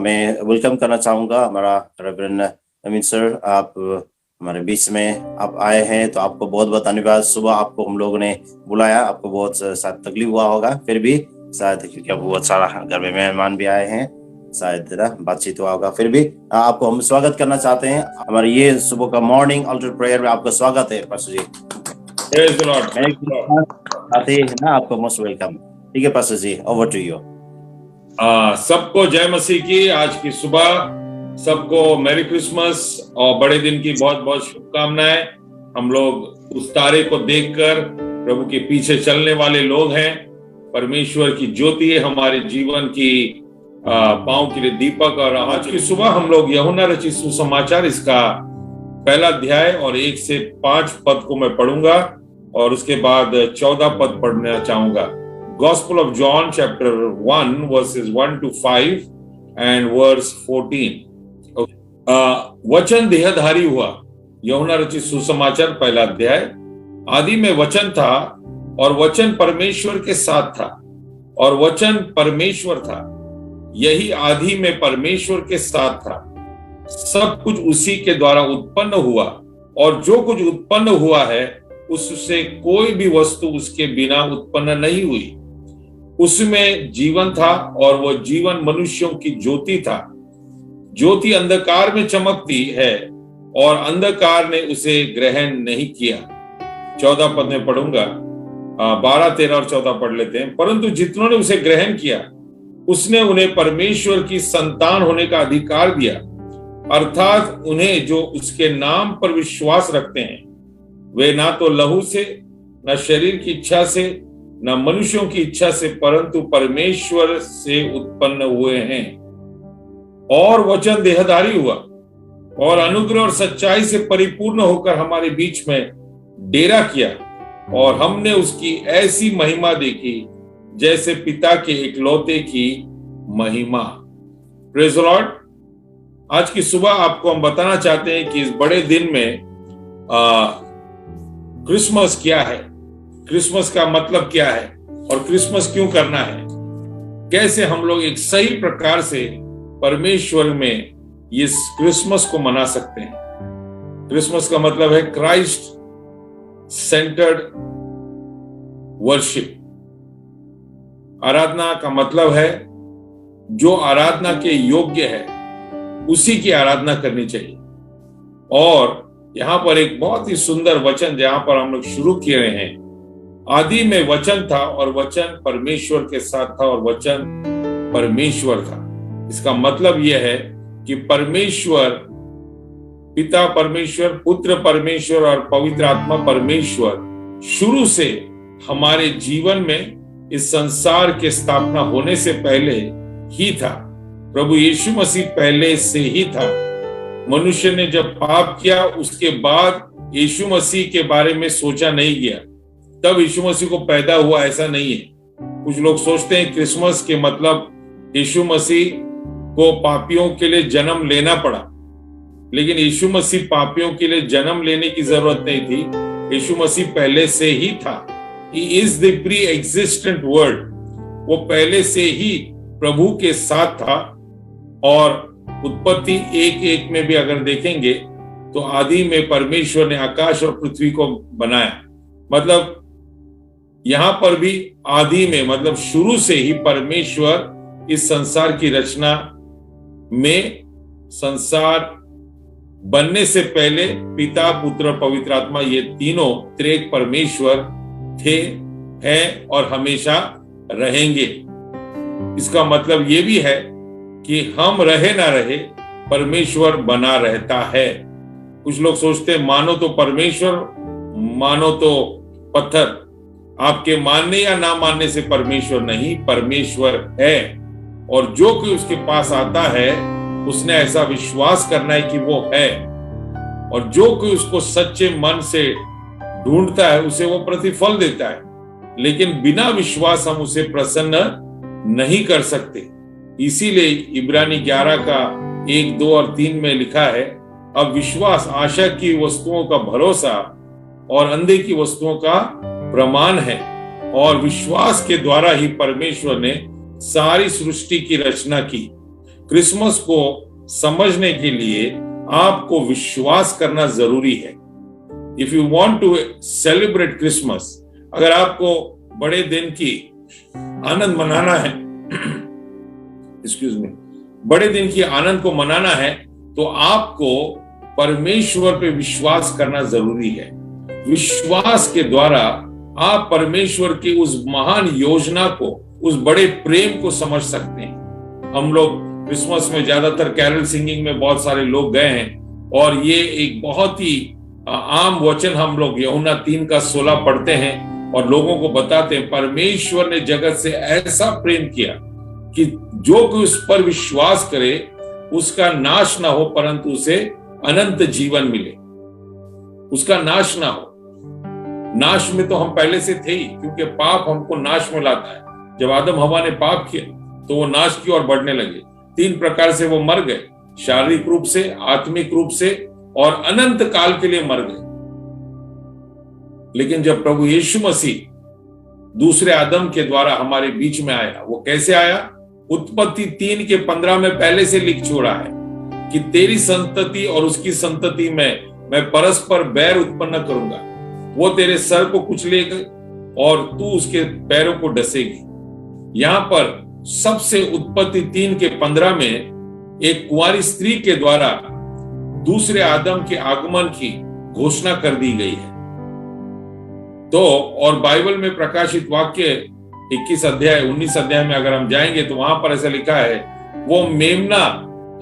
मैं वेलकम करना चाहूँगा हमारा रेवरेंड अमीन सर, आप हमारे बीच में आप आए हैं तो आपको बहुत बहुत धन्यवाद। सुबह आपको हम लोगों ने बुलाया, आपको बहुत शायद तकलीफ हुआ होगा, फिर भी शायद क्योंकि अब बहुत सारा घर में मेहमान भी आए हैं, शायद बातचीत हुआ होगा, फिर भी आपको हम स्वागत करना चाहते हैं हमारे ये सुबह का मॉर्निंग अल्टर प्रेयर में। आपका स्वागत है pastor ji. Praise the Lord. आते हैं ना, आपको मोस्ट वेलकम। ठीक है pastor ji, over to you. सबको जय मसीह की आज की सुबह, सबको मैरी क्रिसमस और बड़े दिन की बहुत बहुत शुभकामनाएं। हम लोग उस तारे को देखकर प्रभु के पीछे चलने वाले लोग हैं। परमेश्वर की ज्योति है हमारे जीवन की पांव के लिए दीपक। और आज की सुबह हम लोग यूहन्ना रचित सुसमाचार इसका पहला अध्याय और 1 से 5 पद को मैं पढ़ूंगा और उसके बाद 14 पद पढ़ना चाहूंगा। Gospel of John chapter 1 verses 1 to 5 and verse 14. वचन देहधारी हुआ। यूहन्ना रचित सुसमाचार पहला अध्याय। आदि में वचन था और वचन परमेश्वर के साथ था और वचन परमेश्वर था। यही आदि में परमेश्वर के साथ था। सब कुछ उसी के द्वारा उत्पन्न हुआ और जो कुछ उत्पन्न हुआ है उससे कोई भी वस्तु उसके बिना उत्पन्न नहीं हुई। उसमें जीवन था और वह जीवन मनुष्यों की ज्योति था। ज्योति अंधकार में चमकती है और अंधकार ने उसे ग्रहण नहीं किया। 14 पद में पढ़ूंगा, 12, 13 और 14 पढ़ लेते हैं। परंतु जितनों ने उसे ग्रहण किया उसने उन्हें परमेश्वर की संतान होने का अधिकार दिया, अर्थात उन्हें जो उसके नाम पर विश्वास रखते हैं। वे ना तो लहू से, न शरीर की इच्छा से, न मनुष्यों की इच्छा से, परंतु परमेश्वर से उत्पन्न हुए हैं। और वचन देहधारी हुआ और अनुग्रह और सच्चाई से परिपूर्ण होकर हमारे बीच में डेरा किया और हमने उसकी ऐसी महिमा देखी जैसे पिता के इकलौते की महिमा। Praise the Lord. आज की सुबह आपको हम बताना चाहते हैं कि इस बड़े दिन में क्रिसमस क्या है, क्रिसमस का मतलब क्या है और क्रिसमस क्यों करना है, कैसे हम लोग एक सही प्रकार से परमेश्वर में इस क्रिसमस को मना सकते हैं। क्रिसमस का मतलब है क्राइस्ट सेंटर्ड वर्शिप। आराधना का मतलब है जो आराधना के योग्य है उसी की आराधना करनी चाहिए। और यहां पर एक बहुत ही सुंदर वचन जहां पर हम लोग शुरू किए हैं, आदि में वचन था और वचन परमेश्वर के साथ था और वचन परमेश्वर था। इसका मतलब यह है कि परमेश्वर पिता परमेश्वर, पुत्र परमेश्वर और पवित्र आत्मा परमेश्वर शुरू से हमारे जीवन में इस संसार के स्थापना होने से पहले ही था। प्रभु यीशु मसीह पहले से ही था। मनुष्य ने जब पाप किया उसके बाद यीशु मसीह के बारे में सोचा नहीं गया, तब यीशु मसीह को पैदा हुआ, ऐसा नहीं है। कुछ लोग सोचते हैं क्रिसमस के मतलब यीशु मसीह को पापियों के लिए जन्म लेना पड़ा, लेकिन यीशु मसीह पापियों के लिए जन्म लेने की जरूरत नहीं थी। यीशु मसीह पहले से ही था। He is the pre-existent word। वो पहले से ही प्रभु के साथ था। और उत्पत्ति 1:1 में भी अगर देखेंगे तो आदि में परमेश्वर ने आकाश और पृथ्वी को बनाया। मतलब यहां पर भी आदि में मतलब शुरू से ही परमेश्वर इस संसार की रचना में, संसार बनने से पहले पिता पुत्र पवित्र आत्मा ये तीनों त्रिएक परमेश्वर थे, हैं और हमेशा रहेंगे। इसका मतलब ये भी है कि हम रहे ना रहे परमेश्वर बना रहता है। कुछ लोग सोचते हैं मानो तो परमेश्वर, मानो तो पत्थर। आपके मानने या ना मानने से परमेश्वर नहीं, परमेश्वर है। और जो कोई उसके पास आता है उसने ऐसा विश्वास करना है कि वो है, और जो कोई उसको सच्चे मन से ढूंढता है उसे वो प्रतिफल देता है। लेकिन बिना विश्वास हम उसे प्रसन्न नहीं कर सकते। इसीलिए इब्रानी 11 का 1, 2 और 3 में लिखा है, अब विश्वास आशा की वस्तुओं का भरोसा और अंधे की वस्तुओं का प्रमाण है। और विश्वास के द्वारा ही परमेश्वर ने सारी सृष्टि की रचना की। क्रिसमस को समझने के लिए आपको विश्वास करना जरूरी है। If you want to celebrate Christmas, अगर आपको बड़े दिन की आनंद मनाना है, एक्सक्यूज मी, बड़े दिन की आनंद को मनाना है, तो आपको परमेश्वर पे विश्वास करना जरूरी है। विश्वास के द्वारा आप परमेश्वर की उस महान योजना को, उस बड़े प्रेम को समझ सकते हैं। हम लोग क्रिसमस में ज्यादातर कैरल सिंगिंग में बहुत सारे लोग गए हैं, और ये एक बहुत ही आम वचन हम लोग यूहन्ना 3:16 पढ़ते हैं और लोगों को बताते हैं, परमेश्वर ने जगत से ऐसा प्रेम किया कि जो कोई उस पर विश्वास करे उसका नाश ना हो, परंतु उसे अनंत जीवन मिले। उसका नाश ना हो। नाश में तो हम पहले से थे ही, क्योंकि पाप हमको नाश में लाता है। जब आदम हवा ने पाप किया तो वो नाश की ओर बढ़ने लगे। 3 प्रकार से वो मर गए, शारीरिक रूप से, आत्मिक रूप से, और अनंत काल के लिए मर गए। लेकिन जब प्रभु यीशु मसीह दूसरे आदम के द्वारा हमारे बीच में आया, वो कैसे आया? उत्पत्ति 3:15 में पहले से लिख छोड़ा है कि तेरी संतति और उसकी संतति में मैं परस्पर बैर उत्पन्न करूंगा। वो तेरे सर को कुचलेगा और तू उसके पैरों को डसेगी। यहां पर सबसे उत्पत्ति 3:15 में एक कुंवारी स्त्री के द्वारा दूसरे आदम के आगमन की घोषणा कर दी गई है। तो और बाइबल में प्रकाशित वाक्य 19 अध्याय में अगर हम जाएंगे तो वहां पर ऐसा लिखा है, वो मेमना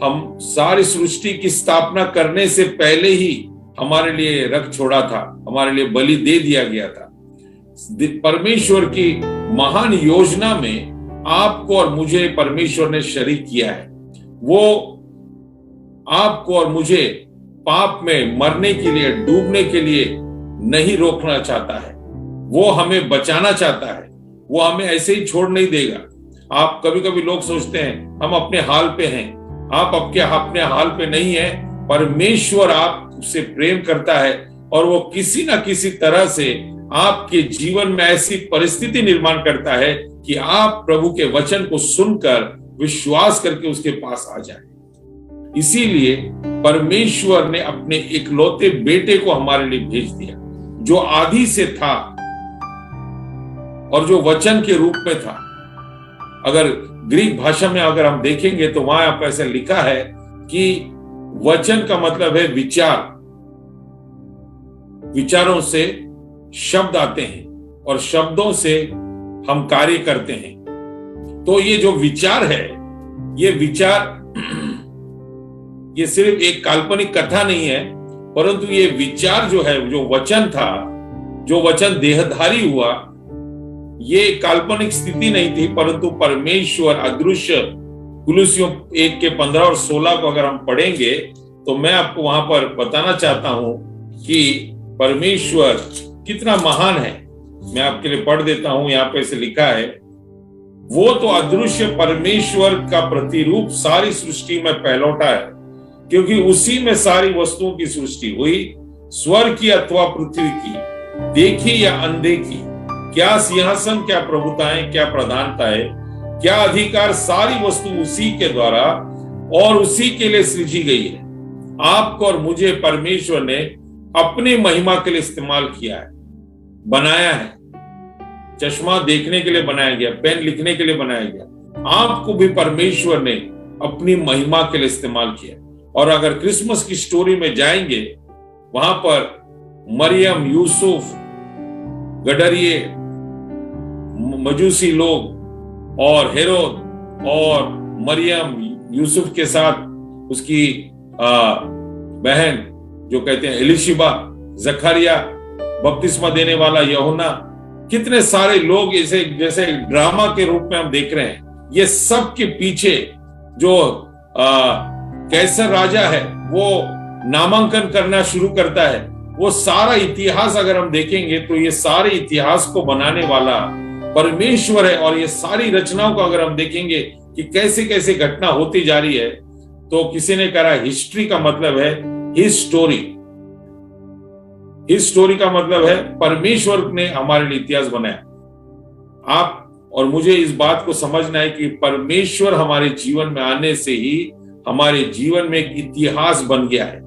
हम सारी सृष्टि की स्थापना करने से पहले ही हमारे लिए रख छोड़ा था, हमारे लिए बलि दे दिया गया था। परमेश्वर की महान योजना में आपको और मुझे परमेश्वर ने शरीक किया है। वो आपको और मुझे पाप में मरने के लिए, डूबने के लिए नहीं रोकना चाहता है। वो हमें बचाना चाहता है। वो हमें ऐसे ही छोड़ नहीं देगा। आप कभी कभी लोग सोचते हैं हम अपने हाल पे हैं। आप अपने हाल पे नहीं है। परमेश्वर आपसे प्रेम करता है और वो किसी ना किसी तरह से आपके जीवन में ऐसी परिस्थिति निर्माण करता है कि आप प्रभु के वचन को सुनकर विश्वास करके उसके पास आ जाए। इसीलिए परमेश्वर ने अपने इकलौते बेटे को हमारे लिए भेज दिया, जो आदि से था और जो वचन के रूप में था। अगर ग्रीक भाषा में अगर हम देखेंगे तो वहां पर ऐसा लिखा है कि वचन का मतलब है विचार। विचारों से शब्द आते हैं और शब्दों से हम कार्य करते हैं। तो ये जो विचार है, ये विचार ये सिर्फ एक काल्पनिक कथा नहीं है, परंतु ये विचार जो है, जो वचन था, जो वचन देहधारी हुआ, ये काल्पनिक स्थिति नहीं थी, परंतु परमेश्वर अदृश्य। कुलुसियों 1:15 और 16 को अगर हम पढ़ेंगे तो मैं आपको वहां पर बताना चाहता हूं कि परमेश्वर कितना महान है। मैं आपके लिए पढ़ देता हूं। यहां पे से लिखा है, वो तो अदृश्य परमेश्वर का प्रतिरूप सारी सृष्टि में पहलौठा है, क्योंकि उसी में सारी वस्तुओं की सृष्टि हुई, स्वर्ग की अथवा पृथ्वी की, देखी या अनदेखी, क्या सिंहासन, क्या प्रभुताएं, क्या प्रधानताएं, क्या अधिकार, सारी वस्तु उसी के द्वारा और उसी के लिए सृजी गई है। आपको और मुझे परमेश्वर ने अपनी महिमा के लिए इस्तेमाल किया है, बनाया है। चश्मा देखने के लिए बनाया गया, पेन लिखने के लिए बनाया गया। आपको भी परमेश्वर ने अपनी महिमा के लिए इस्तेमाल किया। और अगर क्रिसमस की स्टोरी में जाएंगे, वहां पर मरियम, यूसुफ, गडरिये, मजूसी लोग और हेरोद और मरियम, यूसुफ के साथ उसकी बहन जो कहते हैं एलिशिबा, जकरिया, बपतिस्मा देने वाला यूहन्ना, कितने सारे लोग इसे जैसे ड्रामा के रूप में हम देख रहे हैं। ये सब के पीछे जो कैसर राजा है, वो नामांकन करना शुरू करता है। वो सारा इतिहास अगर हम देखेंगे तो ये सारे इतिहास को बनाने वाला परमेश्वर है। और ये सारी रचनाओं को अगर हम देखेंगे कि कैसे कैसे घटना होती जा रही है, तो किसी ने कहा हिस्ट्री का मतलब है हिज स्टोरी। हिज स्टोरी का मतलब है परमेश्वर ने हमारे लिए इतिहास बनाया। आप और मुझे इस बात को समझना है कि परमेश्वर हमारे जीवन में आने से ही हमारे जीवन में एक इतिहास बन गया है।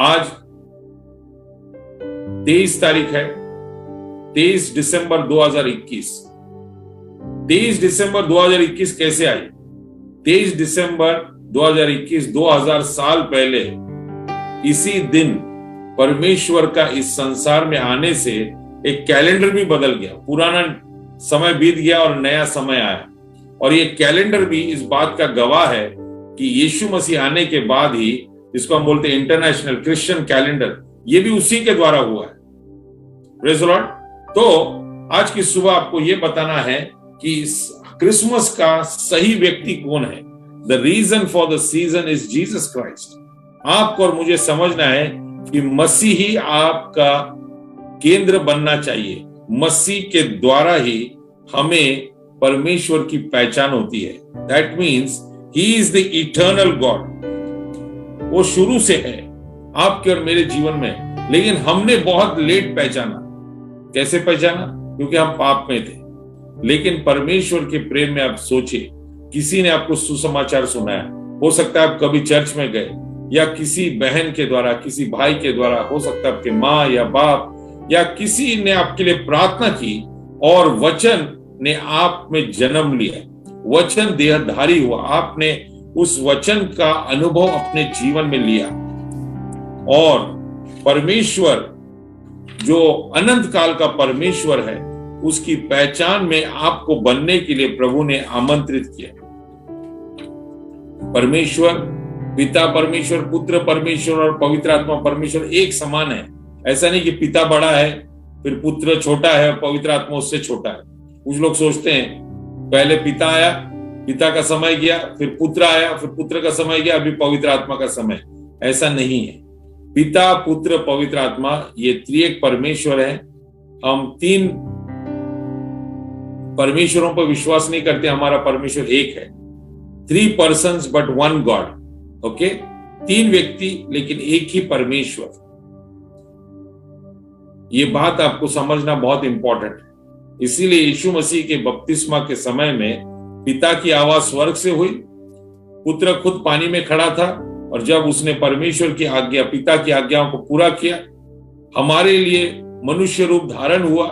आज 23 तारीख है, 23 दिसंबर 2021। 23 दिसंबर 2021 कैसे आई? 23 दिसंबर 2021 2000 साल पहले इसी दिन परमेश्वर का इस संसार में आने से एक कैलेंडर भी बदल गया। पुराना समय बीत गया और नया समय आया। और ये कैलेंडर भी इस बात का गवाह है कि यीशु मसीह आने के बाद ही, जिसको हम बोलते हैं इंटरनेशनल क्रिश्चियन कैलेंडर, ये भी उसी के द्वारा हुआ है। Praise the Lord. तो आज की सुबह आपको ये बताना है कि क्रिसमस का सही व्यक्ति कौन है। The reason for the season is Jesus Christ. आपको और मुझे समझना है कि मसीह ही आपका केंद्र बनना चाहिए। मसीह के द्वारा ही हमें परमेश्वर की पहचान होती है। That means he is the eternal God. वो शुरू से है आपके और मेरे जीवन में, लेकिन हमने बहुत लेट पहचाना। कैसे पहचाना? क्योंकि हम पाप में थे। लेकिन परमेश्वर के प्रेम में आप सोचिए, किसी ने आपको सुसमाचार सुनाया, हो सकता है आप कभी चर्च में गए, या किसी बहन के द्वारा, किसी भाई के द्वारा, हो सकता है आपके माँ या बाप या किसी ने आपके लिए प्रार्थना की और वचन ने आप में जन्म लिया, वचन देहधारी हुआ, आपने उस वचन का अनुभव अपने जीवन में लिया। और परमेश्वर जो अनंत काल का परमेश्वर है, उसकी पहचान में आपको बनने के लिए प्रभु ने आमंत्रित किया। परमेश्वर पिता परमेश्वर, पुत्र परमेश्वर और पवित्र आत्मा परमेश्वर एक समान है। ऐसा नहीं कि पिता बड़ा है फिर पुत्र छोटा है और पवित्र आत्मा उससे छोटा है। कुछ लोग सोचते हैं पहले पिता आया, पिता का समय गया, फिर पुत्र आया, फिर पुत्र का समय गया, अभी पवित्र आत्मा का समय। ऐसा नहीं है। पिता, पुत्र, पवित्र आत्मा, ये त्रिएक परमेश्वर है। हम तीन परमेश्वरों पर विश्वास नहीं करते। हमारा परमेश्वर एक है। 3 persons but 1 God। ओके, 3 व्यक्ति लेकिन एक ही परमेश्वर। ये बात आपको समझना बहुत इंपॉर्टेंट है। इसीलिए यीशु मसीह के बपतिस्मा के समय में पिता की आवाज स्वर्ग से हुई, पुत्र खुद पानी में खड़ा था, और जब उसने परमेश्वर की आज्ञा, पिता की आज्ञाओं को पूरा किया, हमारे लिए मनुष्य रूप धारण हुआ।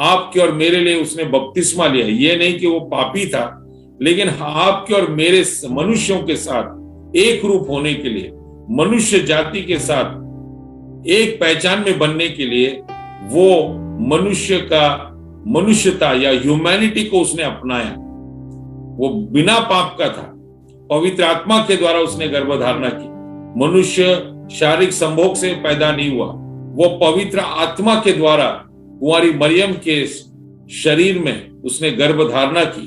आपके और मेरे लिए उसने बपतिस्मा लिया। ये नहीं कि वो पापी था, लेकिन आपके और मेरे मनुष्यों के साथ एक रूप होने के लिए, मनुष्य जाति के साथ एक पहचान में बनने के लिए, वो मनुष्य का मनुष्यता या ह्यूमैनिटी को उसने अपनाया। वो बिना पाप का था। पवित्र आत्मा के द्वारा उसने गर्भधारणा की। मनुष्य शारीरिक संभोग से पैदा नहीं हुआ। वो पवित्र आत्मा के द्वारा कुंवारी मरियम के शरीर में उसने गर्भधारणा की।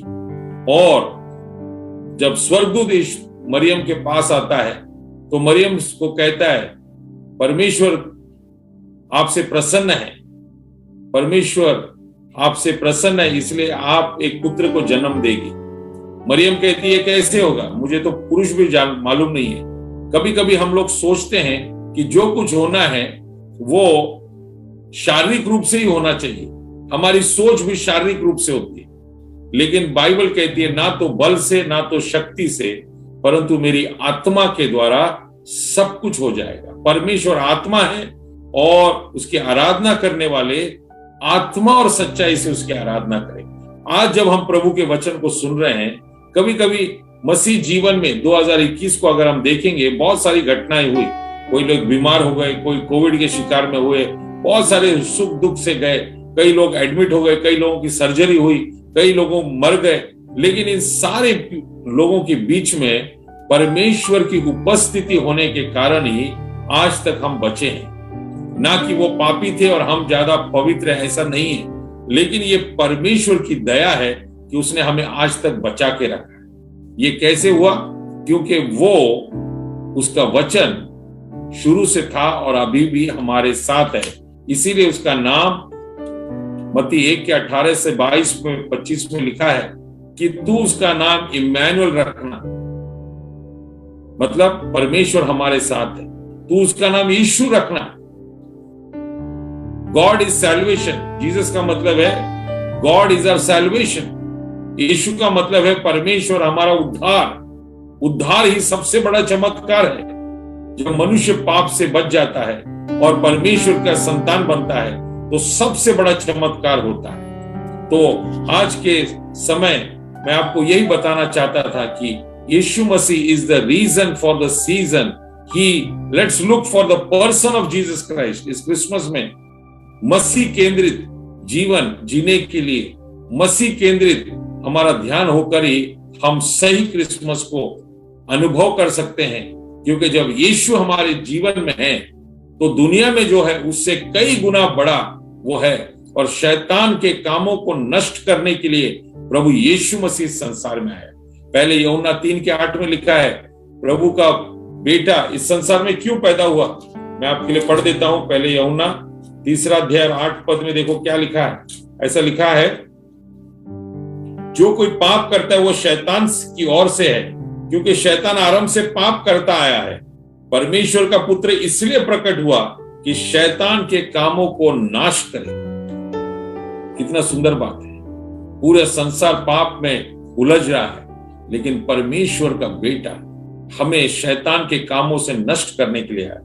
और जब स्वर्गदूत मरियम के पास आता है तो मरियम को कहता है, परमेश्वर आपसे प्रसन्न है, परमेश्वर आपसे प्रसन्न है, इसलिए आप एक पुत्र को जन्म देगी। मरियम कहती है कैसे होगा, मुझे तो पुरुष भी मालूम नहीं है। कभी कभी हम लोग सोचते हैं कि जो कुछ होना है वो शारीरिक रूप से ही होना चाहिए। हमारी सोच भी शारीरिक रूप से होती है, लेकिन बाइबल कहती है ना तो बल से, ना तो शक्ति से, परंतु मेरी आत्मा के द्वारा सब कुछ हो जाएगा। परमेश्वर आत्मा है और उसकी आराधना करने वाले आत्मा और सच्चाई से उसकी आराधना करें। आज जब हम प्रभु के वचन को सुन रहे हैं, कभी कभी मसीह जीवन में 2021 को अगर हम देखेंगे, बहुत सारी घटनाएं हुई। कोई लोग बीमार हो गए, कोई कोविड के शिकार में हुए, बहुत सारे सुख दुख से गए, कई लोग एडमिट हो गए, कई लोगों की सर्जरी हुई, कई लोगों मर गए। लेकिन इन सारे लोगों के बीच में परमेश्वर की उपस्थिति होने के कारण ही आज तक हम बचे हैं। ना कि वो पापी थे और हम ज्यादा पवित्र हैं, ऐसा नहीं है, लेकिन ये परमेश्वर की दया है कि उसने हमें आज तक बचा के रखा है। ये कैसे हुआ? क्योंकि वो उसका वचन शुरू से था और अभी भी हमारे साथ है। इसीलिए उसका नाम मत्ती 1 के 18 से 22 में 25 में लिखा है कि तू उसका नाम इम्मानुएल रखना, मतलब परमेश्वर हमारे साथ है। तू उसका नाम यीशु रखना। God is salvation. जीसस का मतलब है गॉड इज आवर सैल्वेशन। यीशु का मतलब है परमेश्वर हमारा उद्धार। उद्धार ही सबसे बड़ा चमत्कार है। जब मनुष्य पाप से बच जाता है और परमेश्वर का संतान बनता है तो सबसे बड़ा चमत्कार होता है। तो आज के समय मैं आपको यही बताना चाहता था कि Yeshu Masih is the reason for the season. Let's look for the person of Jesus Christ. इस क्रिसमस में मसीह केंद्रित जीवन जीने के लिए मसीह केंद्रित हमारा ध्यान होकर ही हम सही क्रिसमस को अनुभव कर सकते हैं। क्योंकि जब यीशु हमारे जीवन में है तो दुनिया में जो है उससे कई गुना बड़ा वो है, और शैतान के कामों को नष्ट करने के लिए प्रभु यीशु मसीह संसार में आया। पहले यूहन्ना 3:8 में लिखा है, प्रभु का बेटा इस संसार में क्यों पैदा हुआ। मैं आपके लिए पढ़ देता हूं। पहले यूहन्ना 3:8 में देखो क्या लिखा है। ऐसा लिखा है, जो कोई पाप करता है वो शैतान की ओर से है, क्योंकि शैतान आरंभ से पाप करता आया है। परमेश्वर का पुत्र इसलिए प्रकट हुआ कि शैतान के कामों को नाश करे। कितना सुंदर बात है। पूरा संसार पाप में उलझ रहा है, लेकिन परमेश्वर का बेटा हमें शैतान के कामों से नष्ट करने के लिए आया।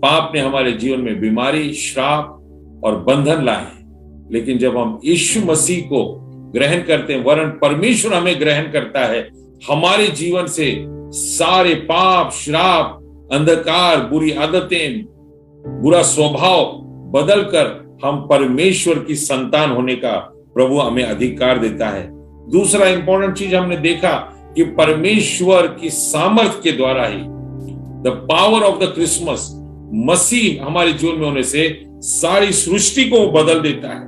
पाप ने हमारे जीवन में बीमारी, श्राप और बंधन लाए हैं, लेकिन जब हम यीशु मसीह को ग्रहण करते हैं, वरन परमेश्वर हमें ग्रहण करता है, हमारे जीवन से सारे पाप, श्राप, अंधकार, बुरी आदतें, बुरा स्वभाव बदलकर हम परमेश्वर की संतान होने का प्रभु हमें अधिकार देता है। दूसरा इंपॉर्टेंट चीज हमने देखा कि परमेश्वर की सामर्थ के द्वारा ही, the power of the Christmas, Masih हमारे जीवन में होने से सारी सृष्टि को बदल देता है।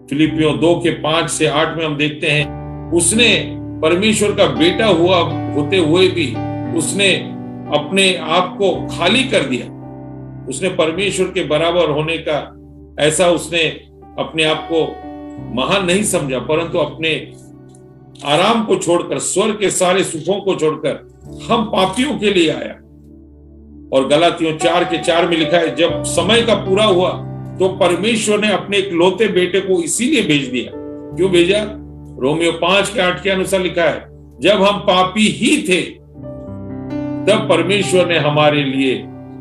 फिलिपियों 2:5-8 में हम देखते हैं, उसने परमेश्वर का बेटा हुआ होते हुए भी उसने अपने आप को खाली कर दिया। उसने परमेश्वर के बराबर होने का ऐसा उसने अपने आप को महान नहीं समझा, परंतु अपने आराम को छोड़कर, स्वर्ग के सारे सुखों को छोड़कर हम पापियों के लिए आया। और गलातियों 4:4 में लिखा है, जब समय का पूरा हुआ तो परमेश्वर ने अपने एक लौते बेटे को इसीलिए भेज दिया। क्यों भेजा? रोमियो 5:8 के अनुसार लिखा है, जब हम पापी ही थे तब परमेश्वर ने हमारे लिए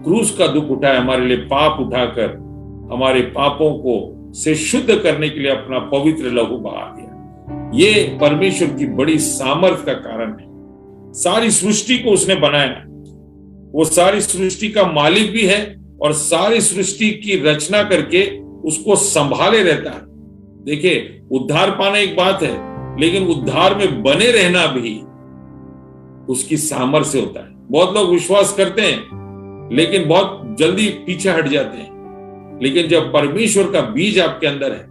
क्रूस का दुख उठाया, हमारे लिए पाप उठाकर हमारे पापों को से शुद्ध करने के लिए अपना पवित्र लहू बहा दिया। ये परमेश्वर की बड़ी सामर्थ का कारण है। सारी सृष्टि को उसने बनाया, वो सारी सृष्टि का मालिक भी है और सारी सृष्टि की रचना करके उसको संभाले रहता है। देखिए, उद्धार पाना एक बात है, लेकिन उद्धार में बने रहना भी उसकी सामर्थ्य से होता है। बहुत लोग विश्वास करते हैं लेकिन बहुत जल्दी पीछे हट जाते हैं। लेकिन जब परमेश्वर का बीज आपके अंदर है,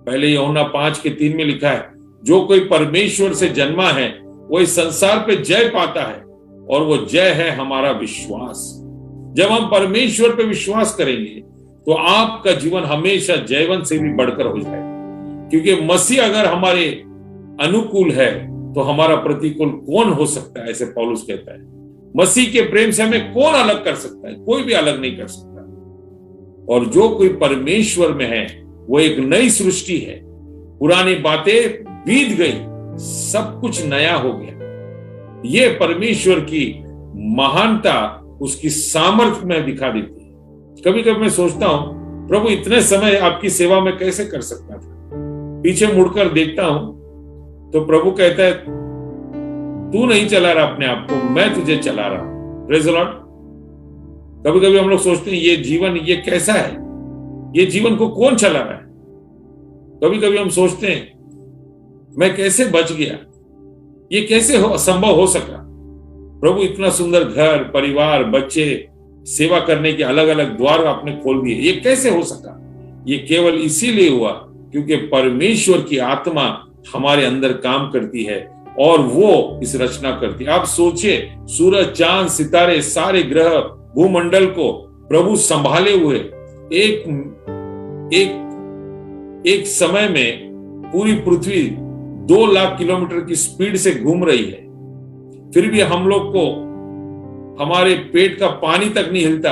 पहले यूहन्ना 5:3 में लिखा है, जो कोई परमेश्वर से जन्मा है वो इस संसार पे जय पाता है, और वो जय है हमारा विश्वास। जब हम परमेश्वर पे विश्वास करेंगे तो आपका जीवन हमेशा जयवंत से भी बढ़कर हो जाएगा। क्योंकि मसीह अगर हमारे अनुकूल है तो हमारा प्रतिकूल कौन हो सकता है, ऐसे पौलुस कहता है। मसीह के प्रेम से हमें कौन अलग कर सकता है? कोई भी अलग नहीं कर सकता। और जो कोई परमेश्वर में है वो एक नई सृष्टि है। पुरानी बातें बीत गई, सब कुछ नया हो गया। ये परमेश्वर की महानता उसकी सामर्थ्य में दिखा देती है। कभी कभी मैं सोचता हूं, प्रभु इतने समय आपकी सेवा में कैसे कर सकता था। पीछे मुड़कर देखता हूं तो प्रभु कहता है, तू नहीं चला रहा अपने आप को, मैं तुझे चला रहा हूं। Praise the Lord. कभी कभी हम लोग सोचते हैं ये जीवन ये कैसा है, ये जीवन को कौन चला रहा है। कभी कभी हम सोचते हैं मैं कैसे बच गया, ये कैसे संभव हो सका। प्रभु इतना सुंदर घर, परिवार, बच्चे, सेवा करने के अलग अलग द्वार आपने खोल दिए, ये कैसे हो सका। ये केवल इसीलिए हुआ क्योंकि परमेश्वर की आत्मा हमारे अंदर काम करती है और वो इस रचना करती है। आप सोचिए, सूरज, चांद, सितारे, सारे ग्रह, भूमंडल को प्रभु संभाले हुए एक समय में पूरी पृथ्वी 2 लाख किलोमीटर की स्पीड से घूम रही है। फिर भी हम लोग को हमारे पेट का पानी तक नहीं हिलता,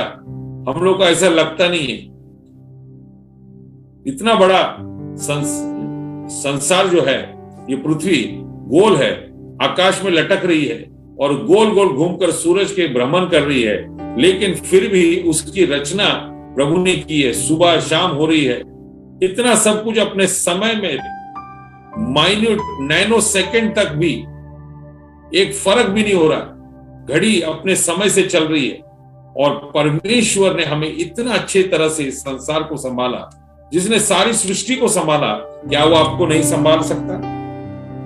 हम लोग को ऐसा लगता नहीं है। इतना बड़ा संसार जो है, ये पृथ्वी गोल है, आकाश में लटक रही है और गोल गोल घूमकर सूरज के भ्रमण कर रही है, लेकिन फिर भी उसकी रचना प्रभु ने की है। सुबह शाम हो रही है, इतना सब कुछ अपने समय में माइन्यूट नैनो सेकंड तक भी एक फर्क भी नहीं हो रहा। घड़ी अपने समय से चल रही है और परमेश्वर ने हमें इतना अच्छे तरह से इस संसार को संभाला। जिसने सारी सृष्टि को संभाला, क्या वो आपको नहीं संभाल सकता?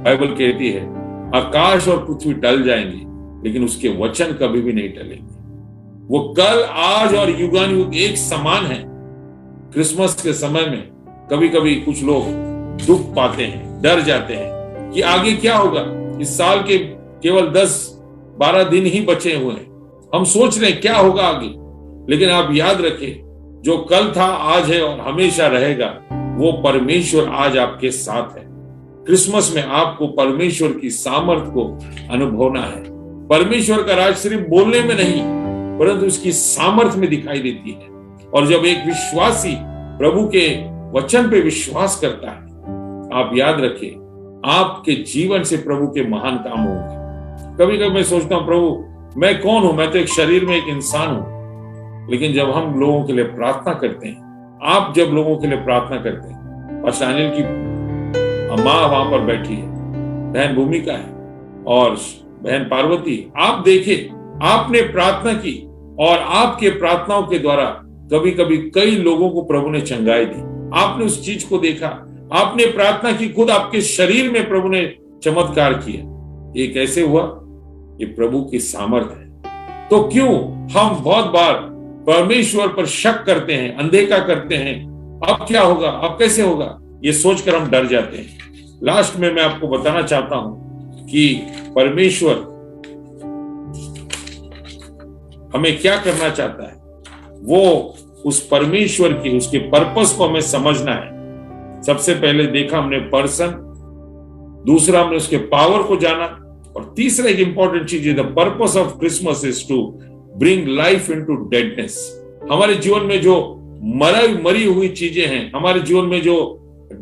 बाइबल कहती है आकाश और पृथ्वी टल जाएंगे, लेकिन उसके वचन कभी भी नहीं टलेंगे। वो कल, आज और युगानुयुग एक समान है। क्रिसमस के समय में कभी कभी कुछ लोग दुख पाते हैं, डर जाते हैं कि आगे क्या होगा। इस साल के केवल 10-12 दिन ही बचे हुए हैं, हम सोच रहे हैं क्या होगा आगे। लेकिन आप याद रखें, जो कल था, आज है और हमेशा रहेगा, वो परमेश्वर आज आपके साथ है। क्रिसमस में आपको परमेश्वर की सामर्थ को अनुभवना है। परमेश्वर का राज सिर्फ बोलने में नहीं, परंतु उसकी सामर्थ में दिखाई देती है। और जब एक विश्वासी प्रभु के वचन पे विश्वास करता है, आप याद रखें, आपके जीवन से प्रभु के महान काम होंगे। कभी कभी मैं सोचता हूं, प्रभु मैं कौन हूं? मैं तो एक शरीर में एक इंसान हूं। लेकिन जब हम लोगों के लिए प्रार्थना करते हैं, आप जब लोगों के लिए प्रार्थना करते हैं, और अनिल की माँ वहां पर बैठी है, बहन भूमिका है और बहन पार्वती, आप देखें, आपने प्रार्थना की और आपके प्रार्थनाओं के द्वारा कभी कभी कई लोगों को प्रभु ने चंगाई दी। आपने उस चीज को देखा, आपने प्रार्थना की, खुद आपके शरीर में प्रभु ने चमत्कार किया। ये कैसे हुआ? ये प्रभु की सामर्थ है। तो क्यों हम बहुत बार परमेश्वर पर शक करते हैं, अनदेखा करते हैं? अब क्या होगा, अब कैसे होगा, ये सोचकर हम डर जाते हैं। लास्ट में मैं आपको बताना चाहता हूं कि परमेश्वर हमें क्या करना चाहता है। वो उस परमेश्वर की, उसके पर्पस को हमें समझना है। सबसे पहले देखा हमने पर्सन, दूसरा हमने उसके पावर को जाना, और तीसरा एक इंपॉर्टेंट चीज है, the purpose of Christmas is to bring life into deadness. हमारे जीवन में जो मरी हुई चीजें हैं, हमारे जीवन में जो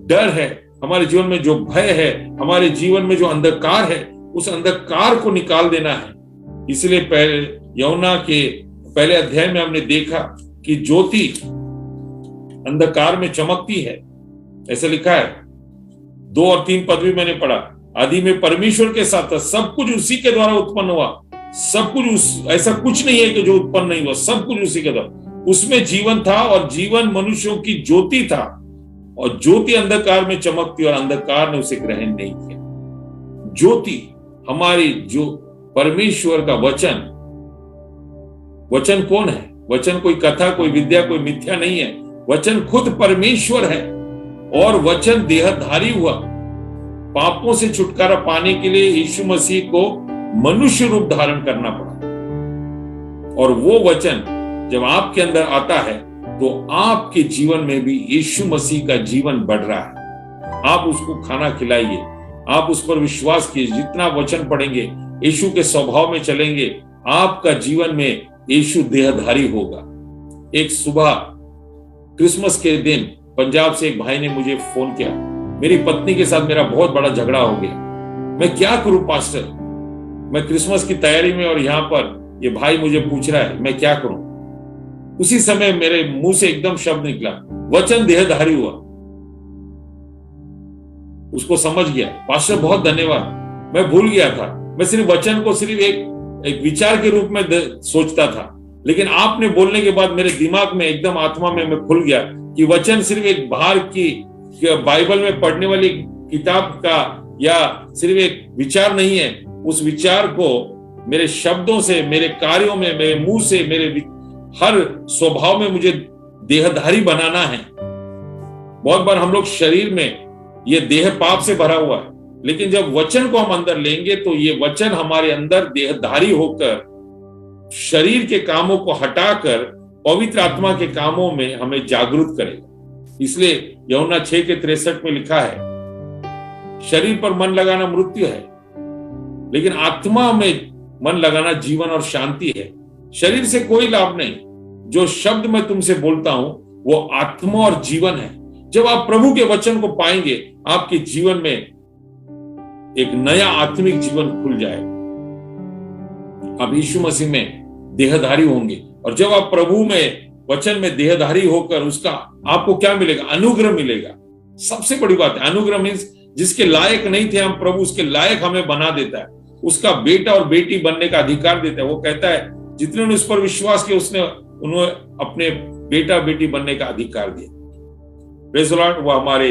डर है, हमारे जीवन में जो भय है, हमारे जीवन में जो अंधकार है, उस अंधकार को निकाल देना है। इसलिए पहले यूहन्ना के पहले अध्याय में हमने देखा कि ज्योति अंधकार में चमकती है, ऐसा लिखा है। 2 और 3 पद भी मैंने पढ़ा। आदि में परमेश्वर के साथ था, सब कुछ उसी के द्वारा उत्पन्न हुआ, सब कुछ ऐसा कुछ नहीं है कि जो उत्पन्न नहीं हुआ, सब कुछ उसी के द्वारा। उसमें जीवन था और जीवन मनुष्यों की ज्योति था, और ज्योति अंधकार में चमकती और अंधकार ने उसे ग्रहण नहीं किया। ज्योति हमारी जो परमेश्वर का वचन, वचन कौन है? वचन कोई कथा, कोई विद्या, कोई मिथ्या नहीं है। वचन खुद परमेश्वर है और वचन देहधारी हुआ। पापों से छुटकारा पाने के लिए यीशु मसीह को मनुष्य रूप धारण करना पड़ा, और वो वचन जब आपके अंदर आता है तो आपके जीवन में भी यीशु मसीह का जीवन बढ़ रहा है। आप उसको खाना खिलाइए, आप उस पर विश्वास कीजिए। जितना वचन पढ़ेंगे, यीशु के स्वभाव में चलेंगे, आपका जीवन में यीशु देहधारी होगा। एक सुबह क्रिसमस के दिन पंजाब से एक भाई ने मुझे फोन किया, मेरी पत्नी के साथ मेरा बहुत बड़ा झगड़ा हो गया, मैं क्या करूं पास्टर? मैं क्रिसमस की तैयारी में और यहाँ पर ये भाई मुझे पूछ रहा है, मैं क्या करूं? उसी समय मेरे मुंह से एकदम शब्द निकला, वचन देहधारी हुआ। उसको समझ गया, पास्टर बहुत धन्यवाद, मैं भूल गया था, मैं सिर्फ वचन को सिर्फ एक विचार के रूप में सोचता था, लेकिन आपने बोलने के बाद मेरे दिमाग में एकदम, आत्मा में मैं खुल गया कि वचन सिर्फ एक बाहर की बाइबल में पढ़ने वाली किताब का या सिर्फ एक विचार नहीं है। उस विचार को मेरे शब्दों से, मेरे कार्यों में, मेरे मुंह से, मेरे हर स्वभाव में मुझे देहधारी बनाना है। बहुत बार हम लोग शरीर में, ये देह पाप से भरा हुआ है, लेकिन जब वचन को हम अंदर लेंगे तो ये वचन हमारे अंदर देहधारी होकर शरीर के कामों को हटाकर पवित्र आत्मा के कामों में हमें जागरूक करेगा। इसलिए यूहन्ना 6:63 में लिखा है, शरीर पर मन लगाना मृत्यु है, लेकिन आत्मा में मन लगाना जीवन और शांति है। शरीर से कोई लाभ नहीं। जो शब्द मैं तुमसे बोलता हूं वो आत्मा और जीवन है। जब आप प्रभु के वचन को पाएंगे, आपके जीवन में एक नया आत्मिक जीवन खुल जाएगा। आप यीशु मसीह में देहधारी होंगे, और जब आप प्रभु में वचन में देहधारी होकर उसका आपको क्या मिलेगा? अनुग्रह मिलेगा। सबसे बड़ी बात है, अनुग्रह मीन्स जिसके लायक नहीं थे हम, प्रभु उसके लायक हमें बना देता है, उसका बेटा और बेटी बनने का अधिकार देता है। वो कहता है जितने ने उस पर विश्वास किया उन्होंने अपने बेटा बेटी बनने का अधिकार दिया। Praise the Lord. वो हमारे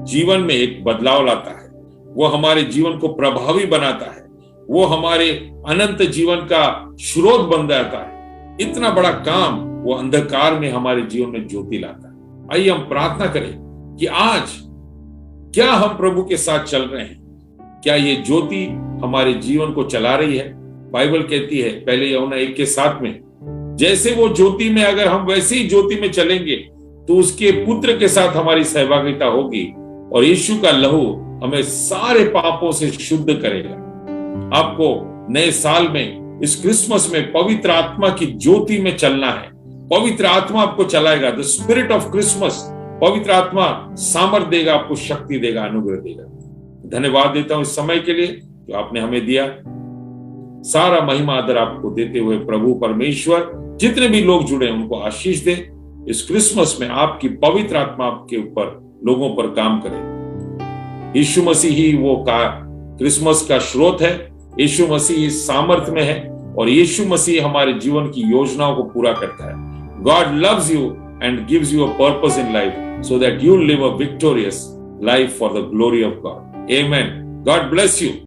जीवन में एक बदलाव लाता है, वो हमारे जीवन को प्रभावी बनाता है, वो हमारे अनंत जीवन का स्रोत बन जाता है। इतना बड़ा काम वो अंधकार में हमारे जीवन में ज्योति लाता है। आइए हम प्रार्थना करें कि आज क्या हम प्रभु के साथ चल रहे हैं? क्या ये ज्योति हमारे जीवन को चला रही है? बाइबल कहती है पहले यूहन्ना 1:7 में, जैसे वो ज्योति में, अगर हम वैसे ही ज्योति में चलेंगे तो उसके पुत्र के साथ हमारी सहभागिता होगी, और यीशु का लहू हमें सारे पापों से शुद्ध करेगा। आपको नए साल में, इस क्रिसमस में पवित्र आत्मा की ज्योति में चलना है। पवित्र आत्मा आपको चलाएगा। द स्पिरिट ऑफ क्रिसमस, पवित्र आत्मा सामर्थ देगा, आपको शक्ति देगा, अनुग्रह देगा। धन्यवाद देता हूं इस समय के लिए जो आपने हमें दिया। सारा महिमा आदर आपको देते हुए प्रभु परमेश्वर जितने भी लोग जुड़े उनको आशीष दे। इस क्रिसमस में आपकी पवित्र आत्मा आपके ऊपर लोगों पर काम करे। यीशु मसीह ही वो क्रिसमस का स्रोत है। यीशु मसीह सामर्थ में है, और यीशु मसीह हमारे जीवन की योजनाओं को पूरा करता है। God loves you and gives you a purpose in life so that you live a victorious life for the glory of God. Amen. God bless you.